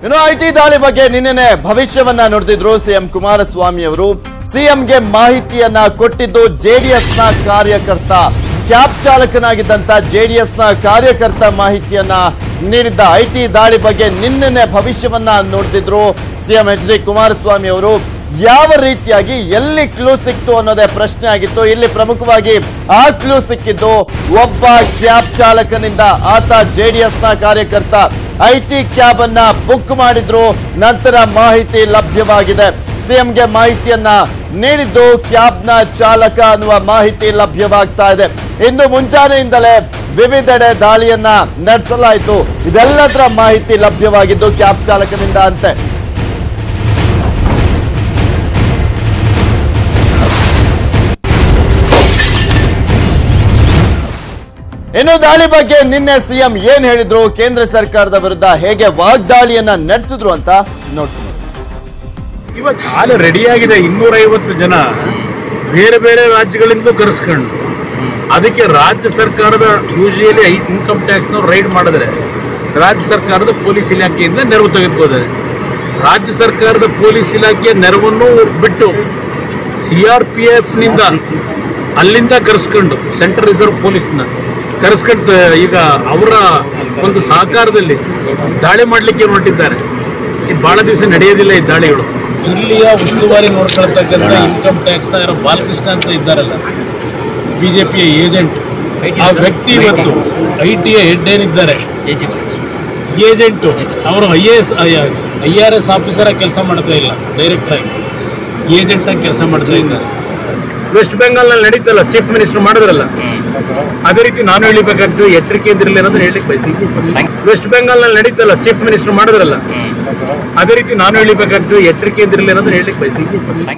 ಇನ್ನು ಐಟಿ ದಾಳಿ ಬಗ್ಗೆ ನಿನ್ನೆ ಭವಿಷ್ಯವನ್ನ ನುಡಿದಿದ್ರು ಸಿಎಂ ಕುಮಾರಸ್ವಾಮಿ ಅವರು. ಸಿಎಂಗೆ ಮಾಹಿತಿಯನ್ನ ಕೊಟ್ಟಿದ್ದು ಜೆಡಿಎಸ್ನ ಕಾರ್ಯಕರ್ತ, ಕ್ಯಾಬ್ ಚಾಲಕನಾಗಿದ್ದಂತ ಜೆಡಿಎಸ್ನ ಕಾರ್ಯಕರ್ತ ಮಾಹಿತಿಯನ್ನ ನೀಡಿದ್ದ. ಐಟಿ ದಾಳಿ ಬಗ್ಗೆ ನಿನ್ನೆ ಭವಿಷ್ಯವನ್ನ ನುಡಿದಿದ್ರು ಸಿಎಂ ಎಚ್.ಡಿ. ಕುಮಾರಸ್ವಾಮಿ ಅವರು. ಯಾವ ರೀತಿಯಾಗಿ ಎಲ್ಲಿ ಕ್ಲೂ ಸಿಕ್ತು ಅನ್ನೋದೇ ಪ್ರಶ್ನೆ ಆಗಿತ್ತು. ಇಲ್ಲಿ ಪ್ರಮುಖವಾಗಿ ಆ ಕ್ಲೂ ಸಿಕ್ಕಿದ್ದು ಒಬ್ಬ ಕ್ಯಾಬ್ ಚಾಲಕನಿಂದ. ಆತ ಜೆಡಿಎಸ್ನ ಕಾರ್ಯಕರ್ತ. ಐಟಿ ಕ್ಯಾಬ್ ಅನ್ನ ಬುಕ್ ಮಾಡಿದ್ರು, ನಂತರ ಮಾಹಿತಿ ಲಭ್ಯವಾಗಿದೆ. ಸಿಎಂಗೆ ಮಾಹಿತಿಯನ್ನ ನೀಡಿದ್ದು ಕ್ಯಾಬ್ನ ಚಾಲಕ ಅನ್ನುವ ಮಾಹಿತಿ ಲಭ್ಯವಾಗ್ತಾ ಇದೆ. ಇಂದು ಮುಂಜಾನೆಯಿಂದಲೇ ವಿವಿಧೆಡೆ ದಾಳಿಯನ್ನ ನಡೆಸಲಾಯಿತು. ಇದೆಲ್ಲದರ ಮಾಹಿತಿ ಲಭ್ಯವಾಗಿದ್ದು ಕ್ಯಾಬ್ ಚಾಲಕನಿಂದ ಅಂತೆ. ಇನ್ನು ದಾಳಿ ಬಗ್ಗೆ ನಿನ್ನೆ ಸಿಎಂ ಏನ್ ಹೇಳಿದ್ರು, ಕೇಂದ್ರ ಸರ್ಕಾರದ ವಿರುದ್ಧ ಹೇಗೆ ವಾಗ್ದಾಳಿಯನ್ನ ನಡೆಸಿದ್ರು ಅಂತ ನೋಡ್ತೀವಿ. ಇವತ್ತು ಹಾಲು ರೆಡಿಯಾಗಿದೆ. 250 ಜನ ಬೇರೆ ಬೇರೆ ರಾಜ್ಯಗಳಿಂದ ಕರೆಸ್ಕೊಂಡು, ಅದಕ್ಕೆ ರಾಜ್ಯ ಸರ್ಕಾರದ ಯೂಶಿಯಲಿ ಇನ್ಕಮ್ ಟ್ಯಾಕ್ಸ್ನವ್ರು ರೈಡ್ ಮಾಡಿದ್ರೆ ರಾಜ್ಯ ಸರ್ಕಾರದ ಪೊಲೀಸ್ ಇಲಾಖೆಯಿಂದ ನೆರವು ತೆಗೆದುಕೋತಾರೆ. ರಾಜ್ಯ ಸರ್ಕಾರದ ಪೊಲೀಸ್ ಇಲಾಖೆಯ ನೆರವನ್ನು ಬಿಟ್ಟು CRPF ಅಲ್ಲಿಂದ ಕರೆಸ್ಕೊಂಡು ಸೆಂಟ್ರಲ್ ರಿಸರ್ವ್ ಪೊಲೀಸ್ನ ಕರೆಸ್ಕೊಂಡು ಈಗ ಅವರ ಒಂದು ಸಹಕಾರದಲ್ಲಿ ದಾಳಿ ಮಾಡಲಿಕ್ಕೆ ಹೊರಟಿದ್ದಾರೆ. ಇದು ಬಹಳ ದಿವಸ ನಡೆಯೋದಿಲ್ಲ ಈ ದಾಳಿಗಳು. ಇಲ್ಲಿಯ ಉಸ್ತುವಾರಿ ನೋಡ್ಕೊಳ್ತಕ್ಕಂಥ ಇನ್ಕಮ್ ಟ್ಯಾಕ್ಸ್ನ ಯಾರೋ ಬಾಲಕೃಷ್ಣ ಅಂತ ಇದ್ದಾರಲ್ಲ, ಬಿಜೆಪಿಯ ಏಜೆಂಟ್, ಆ ವ್ಯಕ್ತಿ ಇವತ್ತು ITಯ ಹೆಡ್ ಏನಿದ್ದಾರೆ ಏಜೆಂಟು, ಅವರು IRS ಆಫೀಸರ್ ಆಗಿ ಕೆಲಸ ಮಾಡ್ತಾ ಇಲ್ಲ, ಡೈರೆಕ್ಟ್ ಆಗಿ ಏಜೆಂಟ್ ಆಗಿ ಕೆಲಸ ಮಾಡ್ತಾ ಇದ್ದಾರೆ. ವೆಸ್ಟ್ ಬೆಂಗಾಲ್ನಲ್ಲಿ ನಡೀತಲ್ಲ, ಚೀಫ್ ಮಿನಿಸ್ಟರ್ ಮಾಡಿದ್ರಲ್ಲ, ಅದೇ ರೀತಿ ನಾನು ಹೇಳಿಬೇಕಾದ್ದು ಎಚ್ಚರಿಕೆಯಿಂದ ಇರಲಿ ಅನ್ನೋದು ಹೇಳಲಿಕ್ಕೆ ಬಯಸಿದ್ದೀನಿ. ವೆಸ್ಟ್ ಬೆಂಗಾಲ್ನಲ್ಲಿ ನಡೀತಲ್ಲ, ಚೀಫ್ ಮಿನಿಸ್ಟರ್ ಮಾಡಿದ್ರಲ್ಲ, ಅದೇ ರೀತಿ ನಾನು ಹೇಳಿಬೇಕಾದ್ದು ಎಚ್ಚರಿಕೆಯಿಂದ ಇರಲಿ ಅನ್ನೋದು ಹೇಳಲಿಕ್ಕೆ ಬಯಸಿದ್ದೀನಿ.